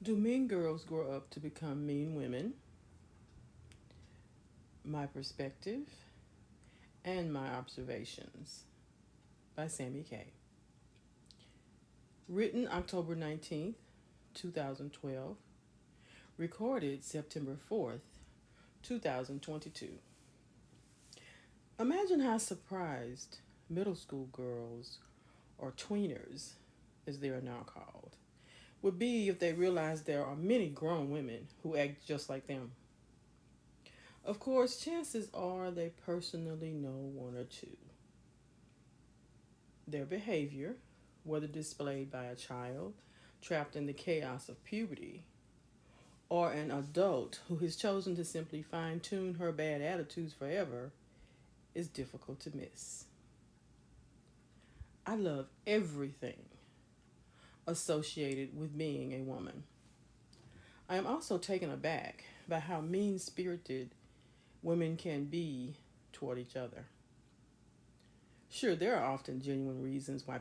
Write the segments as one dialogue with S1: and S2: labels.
S1: Do mean girls grow up to become mean women? My perspective and my observations by Sammy Kay. Written October 19th, 2012. Recorded September 4th, 2022. Imagine how surprised middle school girls, or tweeners as they are now called, would be if they realized there are many grown women who act just like them. Of course, chances are they personally know one or two. Their behavior, whether displayed by a child trapped in the chaos of puberty or an adult who has chosen to simply fine tune her bad attitudes forever, is difficult to miss. I love everything associated with being a woman. I am also taken aback by how mean spirited women can be toward each other. Sure, there are often genuine reasons why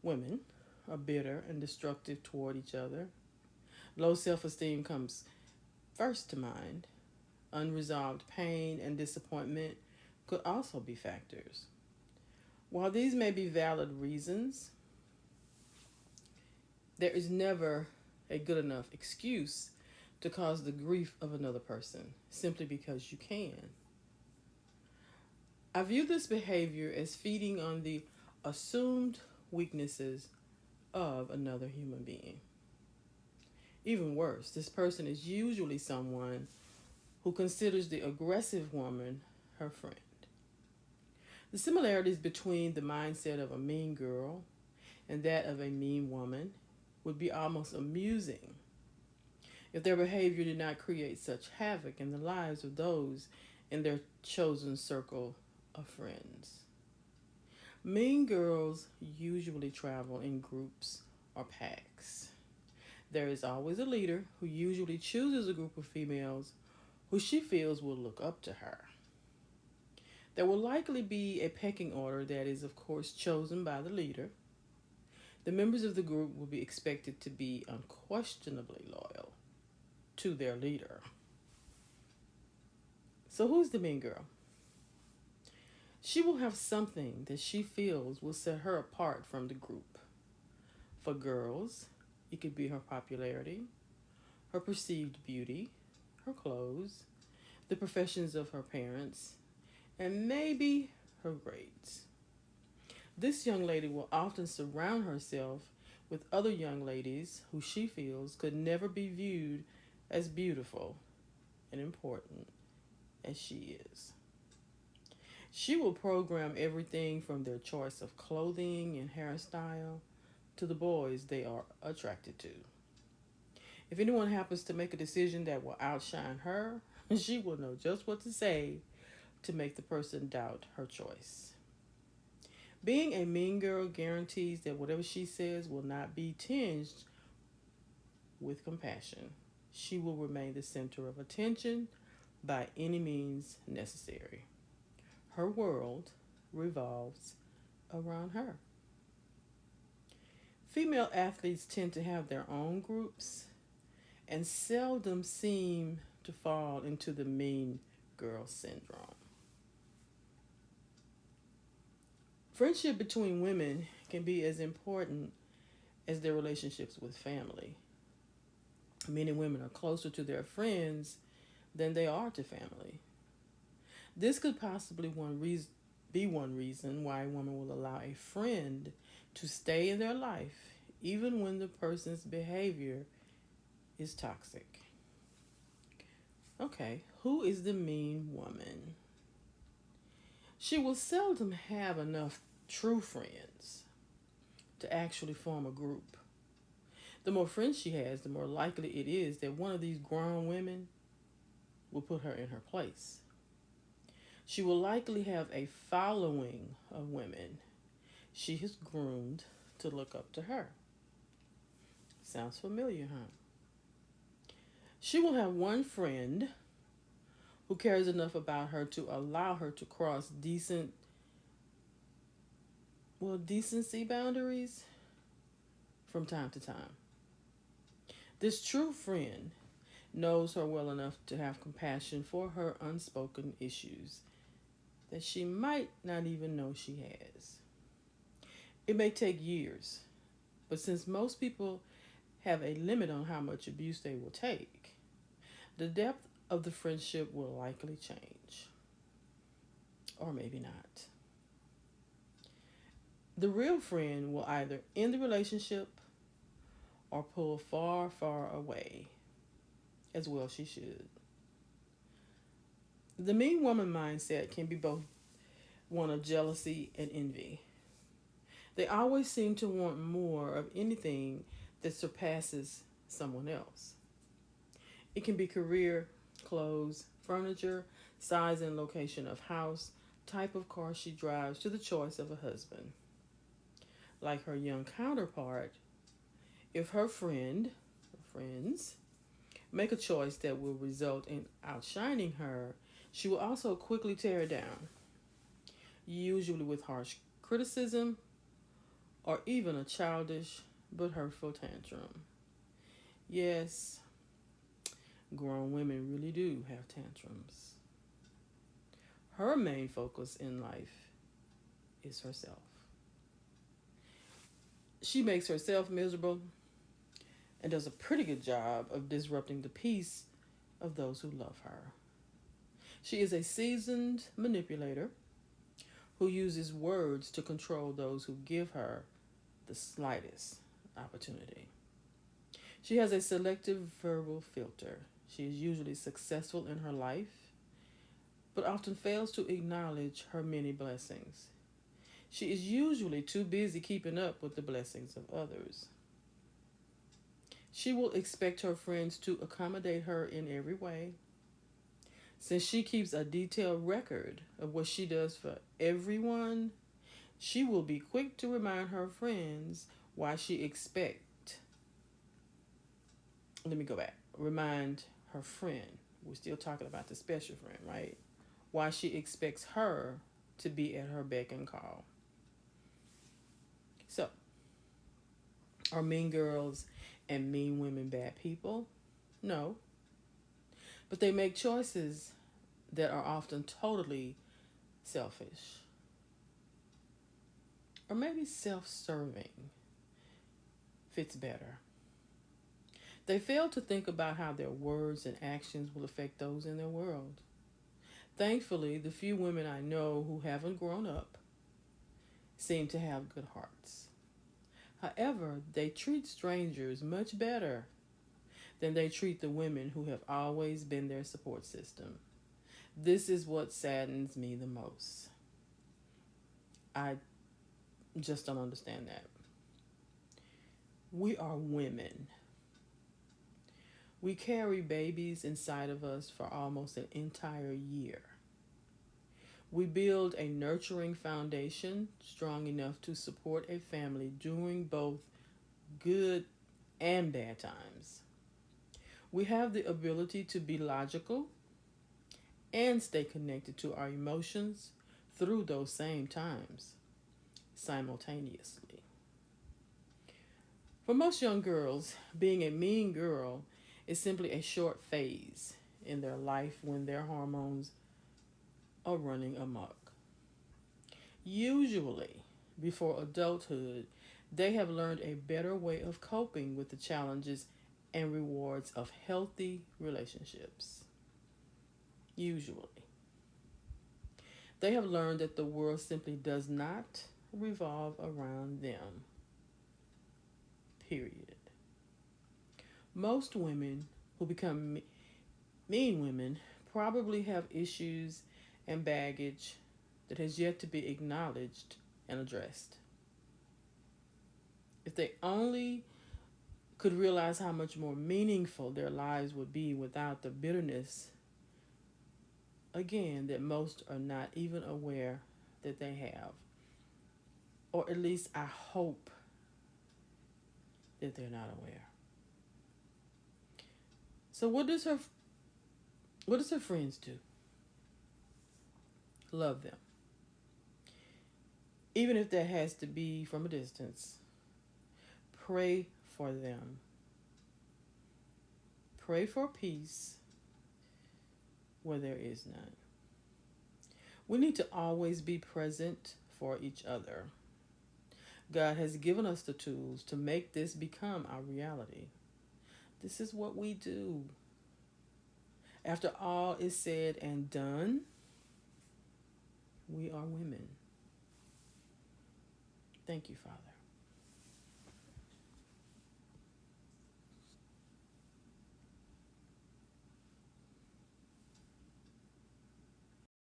S1: women, are bitter and destructive toward each other. Low self esteem comes first to mind. Unresolved pain and disappointment could also be factors. While these may be valid reasons, there is never a good enough excuse to cause the grief of another person simply because you can. I view this behavior as feeding on the assumed weaknesses of another human being. Even worse, this person is usually someone who considers the aggressive woman her friend. The similarities between the mindset of a mean girl and that of a mean woman would be almost amusing if their behavior did not create such havoc in the lives of those in their chosen circle of friends. Mean girls usually travel in groups or packs. There is always a leader who usually chooses a group of females who she feels will look up to her. There will likely be a pecking order that is, of course, chosen by the leader. The members of the group will be expected to be unquestionably loyal to their leader. So, who's the mean girl? She will have something that she feels will set her apart from the group. For girls, it could be her popularity, her perceived beauty, her clothes, the professions of her parents, and maybe her grades. This young lady will often surround herself with other young ladies who she feels could never be viewed as beautiful and important as she is. She will program everything from their choice of clothing and hairstyle to the boys they are attracted to. If anyone happens to make a decision that will outshine her, she will know just what to say to make the person doubt her choice. Being a mean girl guarantees that whatever she says will not be tinged with compassion. She will remain the center of attention by any means necessary. Her world revolves around her. Female athletes tend to have their own groups and seldom seem to fall into the mean girl syndrome. Friendship between women can be as important as their relationships with family. Men and women are closer to their friends than they are to family. This could possibly be one reason why a woman will allow a friend to stay in their life even when the person's behavior is toxic. Okay, who is the mean woman? She will seldom have enough true friends to actually form a group. The more friends she has, the more likely it is that one of these grown women will put her in her place. She will likely have a following of women she has groomed to look up to her. Sounds familiar, huh? She will have one friend who cares enough about her to allow her to cross decency boundaries from time to time. This true friend knows her well enough to have compassion for her unspoken issues that she might not even know she has. It may take years, but since most people have a limit on how much abuse they will take, the depth of the friendship will likely change. Or maybe not. The real friend will either end the relationship or pull far, far away, as well she should. The mean woman mindset can be both one of jealousy and envy. They always seem to want more of anything that surpasses someone else. It can be career, clothes, furniture, size and location of house, type of car she drives, to the choice of a husband. Like her young counterpart, if her friends make a choice that will result in outshining her, she will also quickly tear it down, usually with harsh criticism or even a childish but hurtful tantrum. Yes, grown women really do have tantrums. Her main focus in life is herself. She makes herself miserable and does a pretty good job of disrupting the peace of those who love her. She is a seasoned manipulator who uses words to control those who give her the slightest opportunity. She has a selective verbal filter. She is usually successful in her life, but often fails to acknowledge her many blessings. She is usually too busy keeping up with the blessings of others. She will expect her friends to accommodate her in every way. Since she keeps a detailed record of what she does for everyone, she will be quick to remind her friends why she expect. Let me go back. Remind her friend. We're still talking about the special friend, right? Why she expects her to be at her beck and call. So, are mean girls and mean women bad people? No. But they make choices that are often totally selfish. Or maybe self serving fits better. They fail to think about how their words and actions will affect those in their world. Thankfully, the few women I know who haven't grown up seem to have good hearts. However, they treat strangers much better than they treat the women who have always been their support system. This is what saddens me the most. I just don't understand that. We are women. We carry babies inside of us for almost an entire year. We build a nurturing foundation strong enough to support a family during both good and bad times. We have the ability to be logical and stay connected to our emotions through those same times simultaneously. For most young girls, being a mean girl is simply a short phase in their life when their hormones are running amok. Usually, before adulthood, they have learned a better way of coping with the challenges and rewards of healthy relationships. Usually. They have learned that the world simply does not revolve around them. Period. Most women who become mean women probably have issues and baggage that has yet to be acknowledged and addressed. If they only could realize how much more meaningful their lives would be without the bitterness, again, that most are not even aware that they have. Or at least I hope that they're not aware. So what does her friends do? Love them. Even if that has to be from a distance. Pray for them. Pray for peace where there is none. We need to always be present for each other. God has given us the tools to make this become our reality. This is what we do. After all is said and done, we are women. Thank you, Father.